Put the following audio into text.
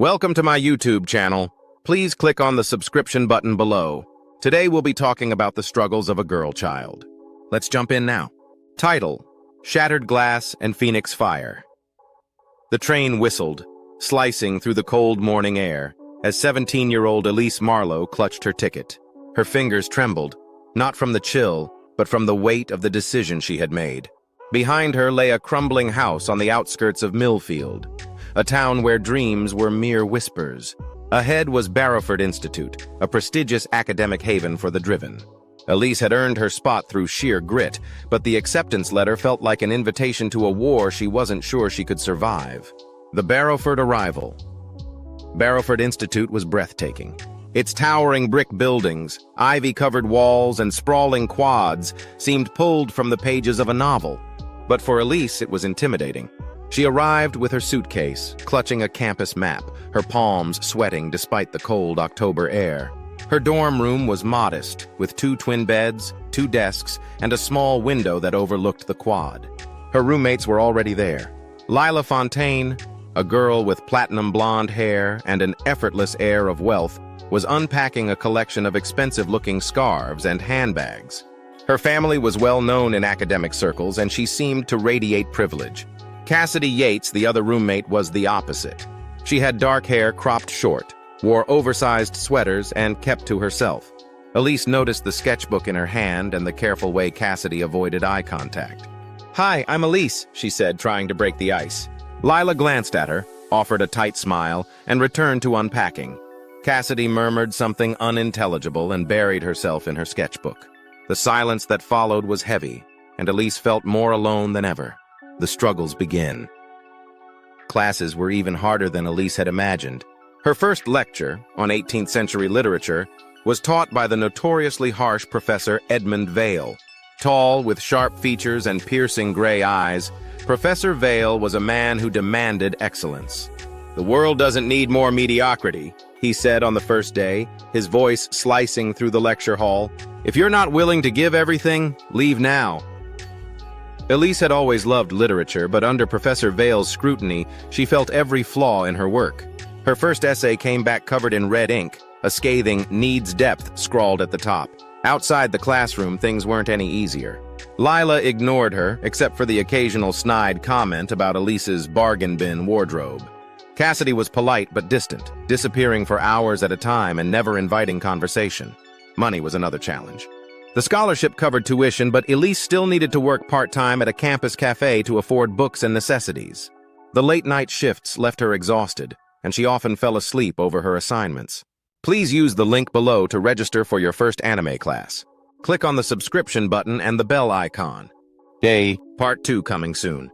Welcome to my YouTube channel. Please click on the subscription button below. Today we'll be talking about the struggles of a girl child. Let's jump in now. Title: Shattered Glass and Phoenix Fire. The train whistled, slicing through the cold morning air, as 17-year-old Elise Marlowe clutched her ticket. Her fingers trembled, not from the chill, but from the weight of the decision she had made. Behind her lay a crumbling house on the outskirts of Millfield, a town where dreams were mere whispers. Ahead was Barrowford Institute, a prestigious academic haven for the driven. Elise had earned her spot through sheer grit, but the acceptance letter felt like an invitation to a war she wasn't sure she could survive. The Barrowford arrival. Barrowford Institute was breathtaking. Its towering brick buildings, ivy-covered walls, and sprawling quads seemed pulled from the pages of a novel. But for Elise, it was intimidating. She arrived with her suitcase, clutching a campus map, her palms sweating despite the cold October air. Her dorm room was modest, with 2 twin beds, 2 desks, and a small window that overlooked the quad. Her roommates were already there. Lila Fontaine, a girl with platinum blonde hair and an effortless air of wealth, was unpacking a collection of expensive-looking scarves and handbags. Her family was well known in academic circles, and she seemed to radiate privilege. Cassidy Yates, the other roommate, was the opposite. She had dark hair cropped short, wore oversized sweaters, and kept to herself. Elise noticed the sketchbook in her hand and the careful way Cassidy avoided eye contact. "Hi, I'm Elise," she said, trying to break the ice. Lila glanced at her, offered a tight smile, and returned to unpacking. Cassidy murmured something unintelligible and buried herself in her sketchbook. The silence that followed was heavy, and Elise felt more alone than ever. The struggles begin. Classes were even harder than Elise had imagined. Her first lecture, on 18th century literature, was taught by the notoriously harsh Professor Edmund Vail. Tall, with sharp features and piercing gray eyes, Professor Vail was a man who demanded excellence. "The world doesn't need more mediocrity," he said on the first day, his voice slicing through the lecture hall. "If you're not willing to give everything, leave now." Elise had always loved literature, but under Professor Vail's scrutiny, she felt every flaw in her work. Her first essay came back covered in red ink, a scathing "needs depth" scrawled at the top. Outside the classroom, things weren't any easier. Lila ignored her, except for the occasional snide comment about Elise's bargain bin wardrobe. Cassidy was polite but distant, disappearing for hours at a time and never inviting conversation. Money was another challenge. The scholarship covered tuition, but Elise still needed to work part-time at a campus cafe to afford books and necessities. The late-night shifts left her exhausted, and she often fell asleep over her assignments. Please use the link below to register for your first anime class. Click on the subscription button and the bell icon. Part 2 coming soon.